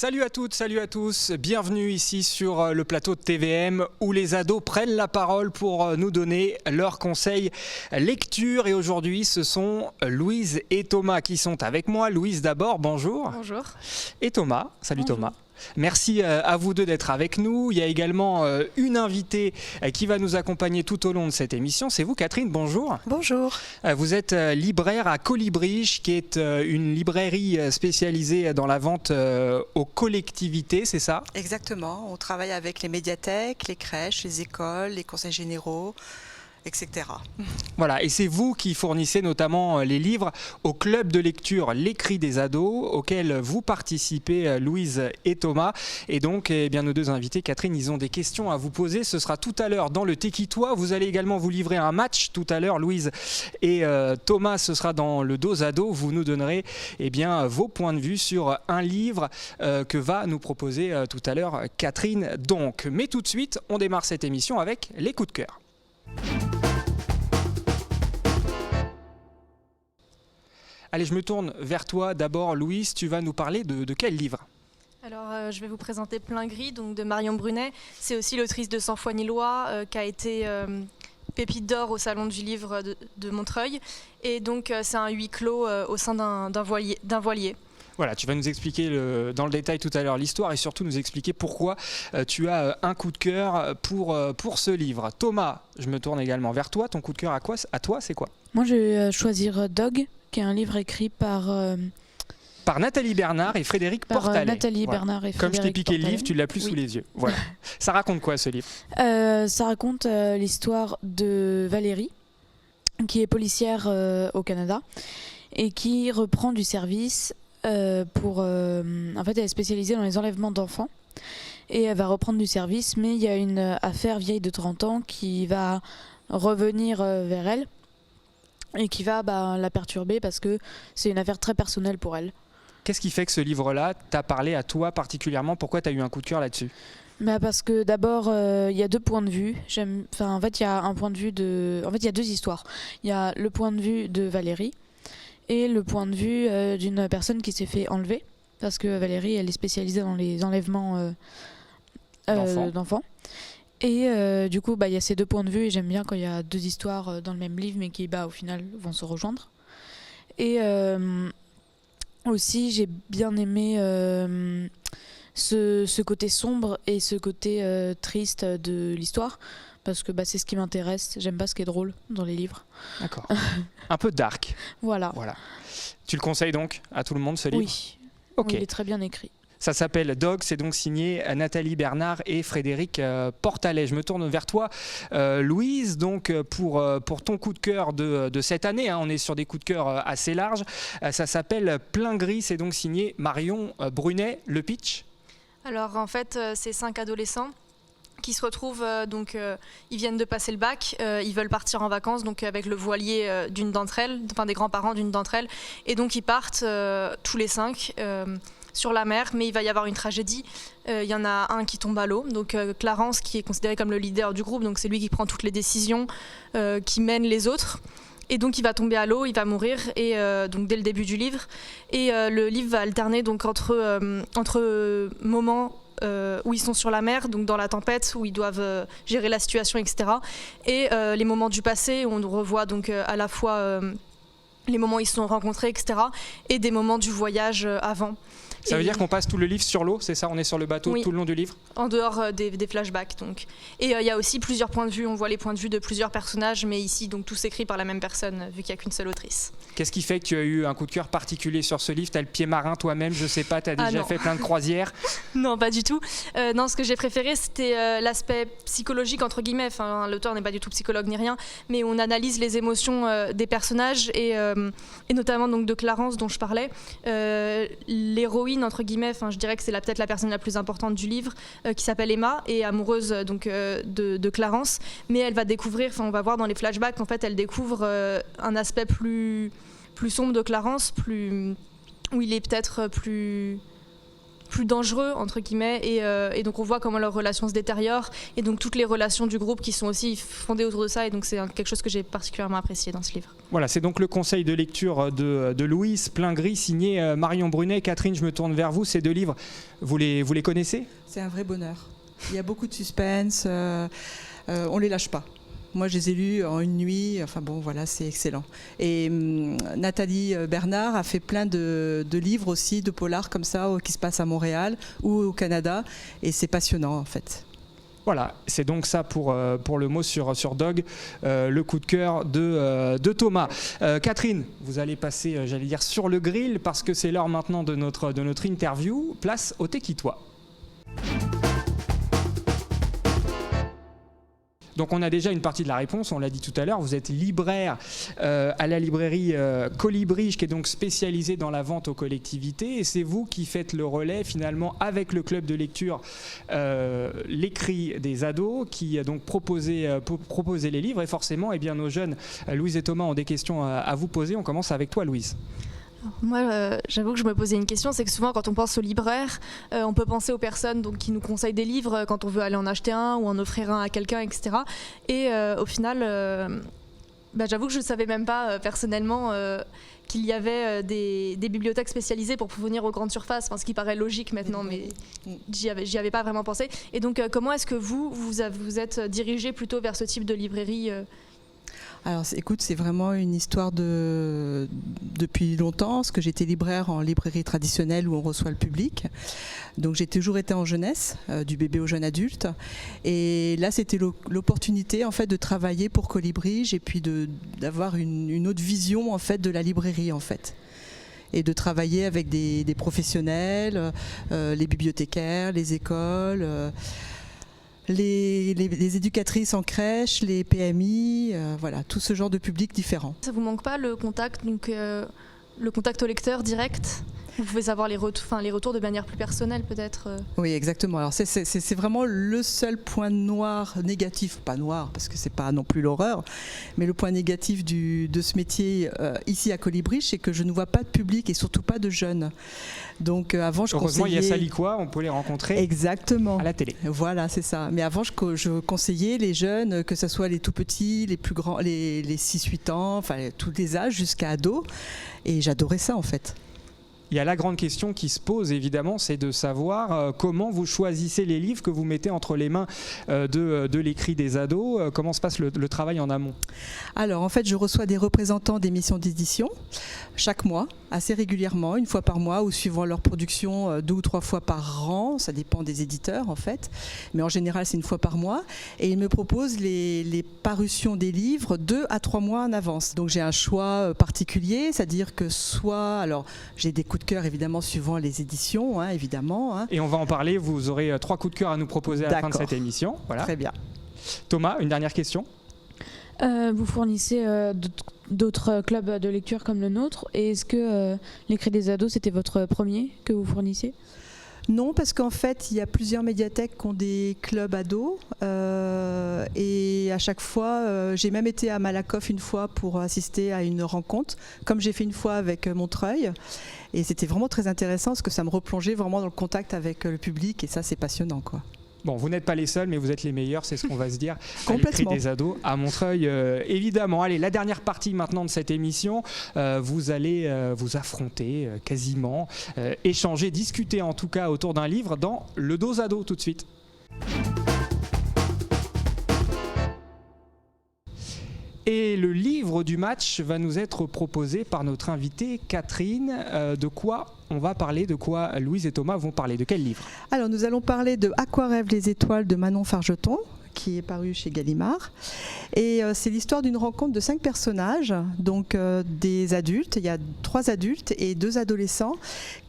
Salut à toutes, salut à tous, bienvenue ici sur le plateau de TVM où les ados prennent la parole pour nous donner leurs conseils lecture. Et aujourd'hui ce sont Louise et Thomas qui sont avec moi. Louise d'abord, bonjour. Bonjour. Et Thomas, salut Bonjour. Thomas. Merci à vous deux d'être avec nous. Il y a également une invitée qui va nous accompagner tout au long de cette émission. C'est vous Catherine, bonjour. Bonjour. Vous êtes libraire à Colibri, qui est une librairie spécialisée dans la vente aux collectivités, c'est ça ? Exactement, on travaille avec les médiathèques, les crèches, les écoles, les conseils généraux, etc. Voilà, et c'est vous qui fournissez notamment les livres au club de lecture L'écrit des ados, auquel vous participez, Louise et Thomas. Et donc, nos deux invités, Catherine, ils ont des questions à vous poser. Ce sera tout à l'heure dans le Téquitois. Vous allez également vous livrer un match tout à l'heure, Louise et Thomas. Ce sera dans le dos à dos. Vous nous donnerez vos points de vue sur un livre que va nous proposer tout à l'heure Catherine. Donc, mais tout de suite, on démarre cette émission avec les coups de cœur. Allez, je me tourne vers toi d'abord, Louise. Tu vas nous parler de quel livre ? Alors, je vais vous présenter Plein Gris, donc de Marion Brunet. C'est aussi l'autrice de Sans foi ni loi, qui a été pépite d'or au Salon du Livre de Montreuil. Et donc, c'est un huis clos au sein d'un voilier. Voilà, tu vas nous expliquer dans le détail tout à l'heure l'histoire et surtout nous expliquer pourquoi tu as un coup de cœur pour ce livre. Thomas, je me tourne également vers toi. Ton coup de cœur à toi, c'est quoi ? Moi, je vais choisir Dog, qui est un livre écrit par Nathalie Bernard et Frédéric Portalet. Nathalie Bernard et Frédéric Comme je t'ai piqué Portalet. le livre, tu l'as plus sous les yeux. Voilà. Ça raconte quoi ce livre ? Ça raconte l'histoire de Valérie, qui est policière au Canada et qui reprend du service en fait, elle est spécialisée dans les enlèvements d'enfants et elle va reprendre du service, mais il y a une affaire vieille de 30 ans qui va revenir vers elle et qui va la perturber parce que c'est une affaire très personnelle pour elle. Qu'est-ce qui fait que ce livre-là t'a parlé à toi particulièrement ? Pourquoi tu as eu un coup de cœur là-dessus ? Parce que d'abord, il y a deux points de vue. En fait, il y a un point de vue il y a deux histoires. Il y a le point de vue de Valérie et le point de vue d'une personne qui s'est fait enlever, parce que Valérie, elle est spécialisée dans les enlèvements d'enfants. Et du coup, il y a ces deux points de vue, et j'aime bien quand il y a deux histoires dans le même livre, mais qui, au final, vont se rejoindre. Et aussi, j'ai bien aimé ce côté sombre et ce côté triste de l'histoire, parce que c'est ce qui m'intéresse. J'aime pas ce qui est drôle dans les livres. D'accord. Un peu dark. Voilà. Tu le conseilles donc à tout le monde, ce livre ? Oui. Ok. Oui, il est très bien écrit. Ça s'appelle Dog, c'est donc signé Nathalie Bernard et Frédéric Portalet. Je me tourne vers toi, Louise, donc pour ton coup de cœur de cette année. On est sur des coups de cœur assez larges. Ça s'appelle Plein Gris, c'est donc signé Marion Brunet. Le pitch ? Alors, en fait, c'est 5 adolescents qui se retrouvent, ils viennent de passer le bac, ils veulent partir en vacances, donc avec le voilier d'une d'entre elles, des grands-parents d'une d'entre elles, et donc ils partent tous les 5 sur la mer, mais il va y avoir une tragédie. Il y en a un qui tombe à l'eau, donc Clarence, qui est considéré comme le leader du groupe, donc c'est lui qui prend toutes les décisions, qui mène les autres. Et donc il va tomber à l'eau, il va mourir, et donc dès le début du livre. Et le livre va alterner donc entre moments où ils sont sur la mer, donc dans la tempête, où ils doivent gérer la situation, etc. Et les moments du passé, où on revoit donc à la fois les moments où ils se sont rencontrés, etc. Et des moments du voyage avant. Ça veut dire qu'on passe tout le livre sur l'eau, c'est ça ? On est sur le bateau tout le long du livre ? En dehors des flashbacks, donc. Et il y a aussi plusieurs points de vue, on voit les points de vue de plusieurs personnages, mais ici, donc tous écrits par la même personne, vu qu'il n'y a qu'une seule autrice. Qu'est-ce qui fait que tu as eu un coup de cœur particulier sur ce livre ? Tu as le pied marin toi-même, je sais pas, tu as déjà fait plein de croisières ? Non, pas du tout. Non, ce que j'ai préféré, c'était l'aspect psychologique, entre guillemets. Enfin, l'auteur n'est pas du tout psychologue ni rien, mais on analyse les émotions des personnages, et notamment donc, de Clarence, dont je parlais. L'héroïne, entre guillemets, je dirais que c'est peut-être la personne la plus importante du livre, qui s'appelle Emma, et amoureuse de Clarence, mais elle va découvrir, on va voir dans les flashbacks qu'en fait elle découvre un aspect plus sombre de Clarence, où il est peut-être plus plus dangereux entre guillemets et donc on voit comment leurs relations se détériorent et donc toutes les relations du groupe qui sont aussi fondées autour de ça et donc c'est quelque chose que j'ai particulièrement apprécié dans ce livre. Voilà, c'est donc le conseil de lecture de Louise Plein Gris signé Marion Brunet. Catherine, je me tourne vers vous, ces deux livres, vous les connaissez ? C'est un vrai bonheur. Il y a beaucoup de suspense, on les lâche pas. Moi, je les ai lus en une nuit. Enfin bon, voilà, c'est excellent. Et Nathalie Bernard a fait plein de livres aussi, de polars comme ça, qui se passent à Montréal ou au Canada. Et c'est passionnant, en fait. Voilà, c'est donc ça pour le mot sur Dog, le coup de cœur de Thomas. Catherine, vous allez passer, j'allais dire, sur le grill parce que c'est l'heure maintenant de notre interview. Place au Téquitois. Donc on a déjà une partie de la réponse, on l'a dit tout à l'heure, vous êtes libraire à la librairie Colibri, qui est donc spécialisée dans la vente aux collectivités, et c'est vous qui faites le relais finalement avec le club de lecture L'écrit des ados, qui a donc proposé les livres, et forcément nos jeunes, Louise et Thomas, ont des questions à vous poser. On commence avec toi, Louise. Moi, j'avoue que je me posais une question, c'est que souvent quand on pense aux libraires, on peut penser aux personnes donc, qui nous conseillent des livres quand on veut aller en acheter un ou en offrir un à quelqu'un, etc. Et au final, j'avoue que je ne savais même pas personnellement qu'il y avait des bibliothèques spécialisées pour venir aux grandes surfaces, ce qui paraît logique maintenant, mais j'y avais pas vraiment pensé. Et donc, comment est-ce que vous êtes dirigé plutôt vers ce type de librairie Alors écoute, c'est vraiment une histoire depuis longtemps, parce que j'étais libraire en librairie traditionnelle où on reçoit le public. Donc j'ai toujours été en jeunesse, du bébé au jeune adulte. Et là, c'était l'opportunité en fait de travailler pour Colibri et puis d'avoir une autre vision en fait de la librairie en fait. Et de travailler avec des professionnels, les bibliothécaires, les écoles. Les éducatrices en crèche, les PMI, voilà, tout ce genre de public différent. Ça vous manque pas le contact, le contact au lecteur direct ? Vous pouvez savoir les retours de manière plus personnelle peut-être. Oui, exactement. Alors c'est vraiment le seul point noir, négatif, pas noir parce que c'est pas non plus l'horreur, mais le point négatif de ce métier ici à Colibri, c'est que je ne vois pas de public et surtout pas de jeunes. Donc avant je heureusement conseillais... il y a Saliquois, on peut les rencontrer exactement à la télé. Voilà, c'est ça. Mais avant je conseillais les jeunes, que ce soit les tout petits, les plus grands, les 6-8 ans, enfin tous les âges jusqu'à ados, et j'adorais ça en fait. Il y a la grande question qui se pose évidemment, c'est de savoir comment vous choisissez les livres que vous mettez entre les mains de l'écrit des ados. Comment se passe le travail en amont ? Alors en fait, je reçois des représentants des maisons d'édition chaque mois, assez régulièrement, une fois par mois ou suivant leur production 2 ou 3 fois par an, ça dépend des éditeurs en fait, mais en général c'est une fois par mois, et ils me proposent les parutions des livres 2 à 3 mois en avance. Donc j'ai un choix particulier, c'est-à-dire que soit, alors j'ai des coups de cœur évidemment suivant les éditions, évidemment. Et on va en parler, vous aurez 3 coups de cœur à nous proposer à la fin de cette émission. Voilà. Très bien. Thomas, une dernière question. Vous fournissez d'autres clubs de lecture comme le nôtre, et est-ce que l'écrit des ados c'était votre premier que vous fournissiez ? Non, parce qu'en fait, il y a plusieurs médiathèques qui ont des clubs ados et à chaque fois, j'ai même été à Malakoff une fois pour assister à une rencontre, comme j'ai fait une fois avec Montreuil. Et c'était vraiment très intéressant parce que ça me replongeait vraiment dans le contact avec le public et ça, c'est passionnant, quoi. Bon, vous n'êtes pas les seuls, mais vous êtes les meilleurs, c'est ce qu'on va se dire. Complètement. À l'écrit des ados à Montreuil, évidemment. Allez, la dernière partie maintenant de cette émission, vous allez vous affronter quasiment, échanger, discuter en tout cas autour d'un livre dans le dos à dos tout de suite. Et le livre du match va nous être proposé par notre invitée Catherine. De quoi on va parler ? De quoi Louise et Thomas vont parler ? De quel livre ? Alors nous allons parler de À quoi rêvent les étoiles de Manon Fargeton, qui est paru chez Gallimard. Et c'est l'histoire d'une rencontre de 5 personnages, donc des adultes. Il y a 3 adultes et 2 adolescents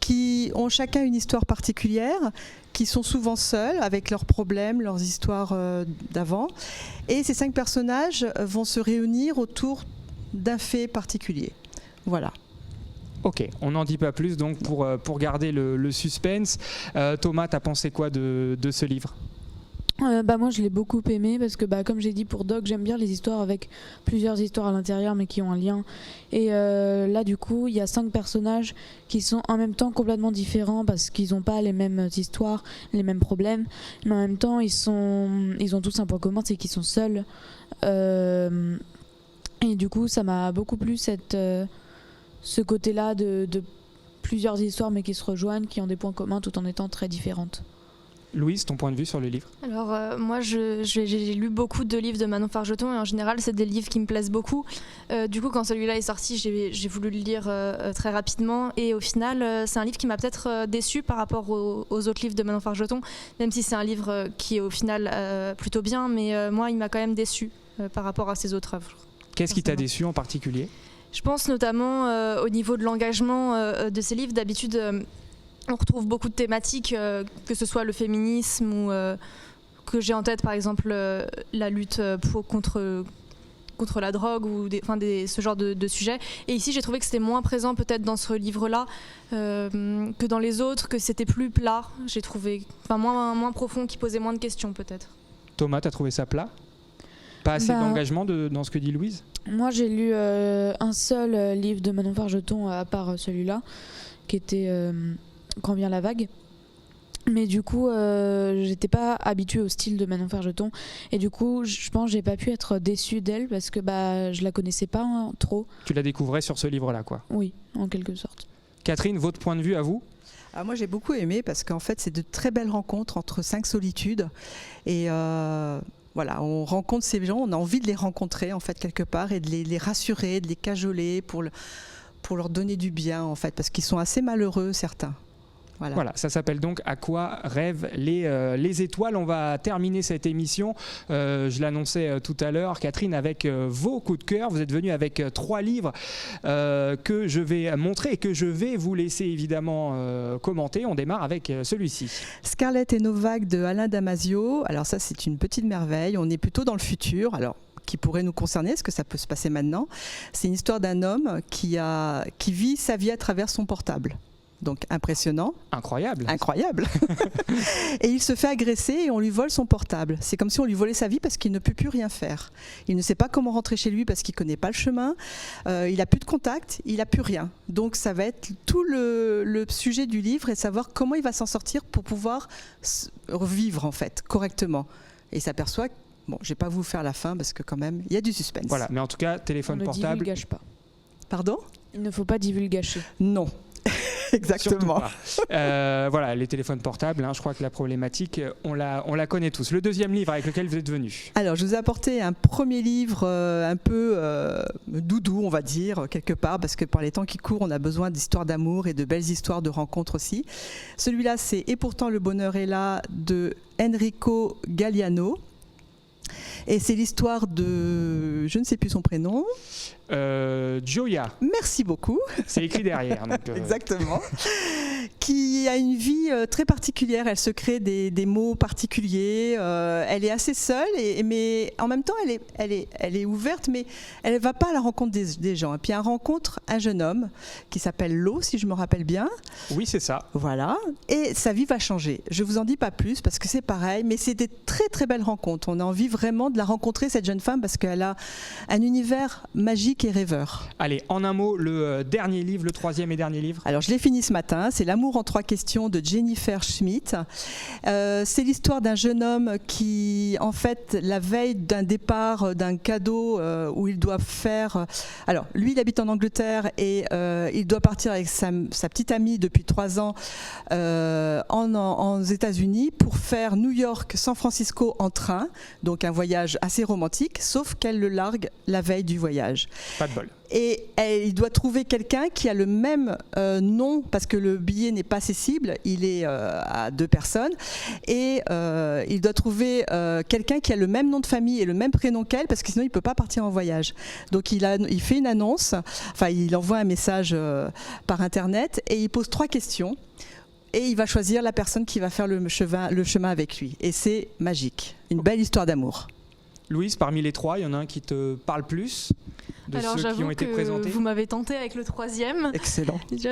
qui ont chacun une histoire particulière, qui sont souvent seuls avec leurs problèmes, leurs histoires d'avant. Et ces 5 personnages vont se réunir autour d'un fait particulier. Voilà. Ok, on n'en dit pas plus donc pour garder le suspense. Thomas, t'as pensé quoi de ce livre ? Moi je l'ai beaucoup aimé parce que comme j'ai dit pour Doc, j'aime bien les histoires avec plusieurs histoires à l'intérieur mais qui ont un lien. Et là du coup il y a 5 personnages qui sont en même temps complètement différents parce qu'ils n'ont pas les mêmes histoires, les mêmes problèmes, mais en même temps ils ont tous un point commun, c'est qu'ils sont seuls. Et du coup ça m'a beaucoup plu ce côté-là de plusieurs histoires mais qui se rejoignent, qui ont des points communs tout en étant très différentes. Louise, ton point de vue sur le livre? Alors moi j'ai lu beaucoup de livres de Manon Fargeton et en général c'est des livres qui me plaisent beaucoup. Du coup quand celui-là est sorti j'ai voulu le lire très rapidement et au final c'est un livre qui m'a peut-être déçue par rapport aux autres livres de Manon Fargeton, même si c'est un livre qui est au final plutôt bien, mais moi il m'a quand même déçue par rapport à ses autres œuvres. Qu'est-ce qui t'a déçu en particulier? Je pense notamment au niveau de l'engagement de ces livres. D'habitude on retrouve beaucoup de thématiques, que ce soit le féminisme ou que j'ai en tête par exemple la lutte contre la drogue ou ce genre de sujets. Et ici j'ai trouvé que c'était moins présent peut-être dans ce livre-là que dans les autres, que c'était plus plat, j'ai trouvé, moins profond, qui posait moins de questions peut-être. Thomas, t'as trouvé ça plat? Pas assez d'engagement dans ce que dit Louise? Moi j'ai lu un seul livre de Manon Fargeton à part celui-là, qui était Quand vient la vague. Mais du coup, j'étais pas habituée au style de Manon Fargeton. Et du coup, je pense que j'ai pas pu être déçue d'elle parce que je la connaissais pas trop. Tu la découvrais sur ce livre-là, quoi? Oui, en quelque sorte. Catherine, votre point de vue à vous? Moi, j'ai beaucoup aimé parce qu'en fait, c'est de très belles rencontres entre 5 solitudes. Et voilà, on rencontre ces gens, on a envie de les rencontrer, en fait, quelque part, et de les rassurer, de les cajoler pour leur donner du bien, en fait, parce qu'ils sont assez malheureux, certains. Voilà, ça s'appelle donc À quoi rêvent les étoiles. On va terminer cette émission, je l'annonçais tout à l'heure, Catherine, avec vos coups de cœur. Vous êtes venus avec 3 livres que je vais montrer et que je vais vous laisser évidemment commenter. On démarre avec celui-ci. Scarlett et nos vagues de Alain Damasio. Alors ça, c'est une petite merveille. On est plutôt dans le futur. Alors, qui pourrait nous concerner, est-ce que ça peut se passer maintenant? C'est une histoire d'un homme qui vit sa vie à travers son portable. Donc impressionnant. Incroyable. Et il se fait agresser et on lui vole son portable. C'est comme si on lui volait sa vie parce qu'il ne peut plus rien faire. Il ne sait pas comment rentrer chez lui parce qu'il ne connaît pas le chemin. Il n'a plus de contact, il n'a plus rien. Donc ça va être tout le sujet du livre et savoir comment il va s'en sortir pour pouvoir vivre en fait correctement. Et il s'aperçoit, je ne vais pas vous faire la fin parce que quand même, il y a du suspense. Voilà, mais en tout cas, téléphone portable. Ne divulgage pas. Pardon ? Il ne faut pas divulgacher. Non. Exactement. Voilà, les téléphones portables, je crois que la problématique, on la connaît tous. Le deuxième livre avec lequel vous êtes venus? Alors, je vous ai apporté un premier livre un peu doudou, on va dire, quelque part, parce que par les temps qui courent, on a besoin d'histoires d'amour et de belles histoires de rencontres aussi. Celui-là, c'est Et pourtant le bonheur est là de Enrico Galliano. Et c'est l'histoire de, je ne sais plus son prénom. Gioia. Merci beaucoup. C'est écrit derrière. Donc, Exactement. Qui a une vie très particulière. Elle se crée des mots particuliers. Elle est assez seule, mais en même temps, elle est ouverte, mais elle ne va pas à la rencontre des gens. Et puis elle rencontre un jeune homme qui s'appelle Lo, si je me rappelle bien. Oui, c'est ça. Voilà. Et sa vie va changer. Je ne vous en dis pas plus parce que c'est pareil, mais c'est des très très belles rencontres. On a envie vraiment de la rencontrer, cette jeune femme, parce qu'elle a un univers magique et rêveur. Allez, en un mot, le dernier livre, le troisième et dernier livre. Alors, je l'ai fini ce matin. C'est L'amour en 3 questions de Jennifer Schmidt. C'est l'histoire d'un jeune homme qui, en fait, la veille d'un départ, d'un cadeau où il doit faire... Alors, lui, il habite en Angleterre et il doit partir avec sa petite amie depuis 3 ans aux États-Unis pour faire New York-San Francisco en train. Donc, un voyage assez romantique, sauf qu'elle le largue la veille du voyage. Pas de bol. Et il doit trouver quelqu'un qui a le même nom, parce que le billet n'est pas accessible, il est à 2 personnes, et il doit trouver quelqu'un qui a le même nom de famille et le même prénom qu'elle, parce que sinon il ne peut pas partir en voyage. Donc il fait une annonce, enfin il envoie un message par internet, et il pose 3 questions. Et il va choisir la personne qui va faire le chemin avec lui. Et c'est magique. Une belle histoire d'amour. Louise, parmi les 3, il y en a un qui te parle plus de ceux qui ont été présentés? Vous m'avez tenté avec le 3e. Excellent. Déjà,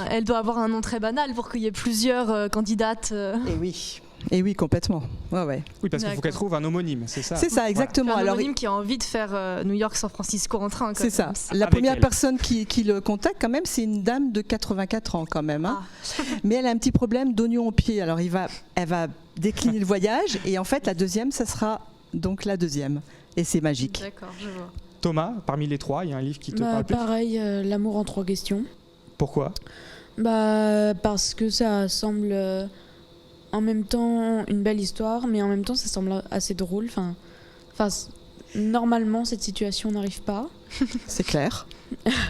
elle doit avoir un nom très banal pour qu'il y ait plusieurs candidates. Et oui. Et oui, complètement. Ouais. Oui, parce qu'il faut D'accord. qu'elle trouve un homonyme, c'est ça. C'est ça, exactement. Un Alors, homonyme qui a envie de faire New York-San Francisco en train. c'est ça. La Avec première elle. personne qui le contacte, quand même, c'est une dame de 84 ans, quand même. Hein. Mais elle a un petit problème d'oignon au pied. Alors, elle va décliner le voyage. Et en fait, la deuxième, ça sera donc la deuxième. Et c'est magique. D'accord, je vois. Thomas, parmi les trois, il y a un livre qui te parle plus. Pareil, l'amour en 3 questions. Pourquoi? Parce que ça semble en même temps une belle histoire, mais en même temps ça semble assez drôle. Normalement cette situation n'arrive pas. C'est clair.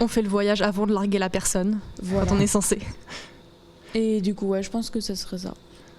On fait le voyage avant de larguer la personne, Voilà. quand on est censé. Et du coup, ouais, je pense que ça serait ça.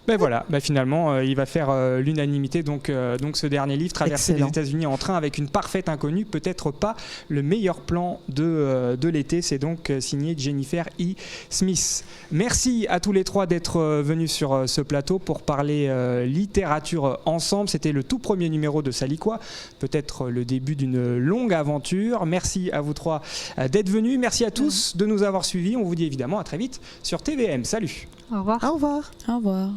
Ben voilà, finalement, il va faire l'unanimité. Donc ce dernier livre, Traverser les Excellent. États-Unis en train avec une parfaite inconnue, peut-être pas le meilleur plan de l'été. C'est donc signé Jennifer E. Smith. Merci à tous les trois d'être venus sur ce plateau pour parler littérature ensemble. C'était le tout premier numéro de Saliquoi, peut-être le début d'une longue aventure. Merci à vous trois d'être venus. Merci à tous de nous avoir suivis. On vous dit évidemment à très vite sur TVM. Salut. Au revoir. Au revoir. Au revoir.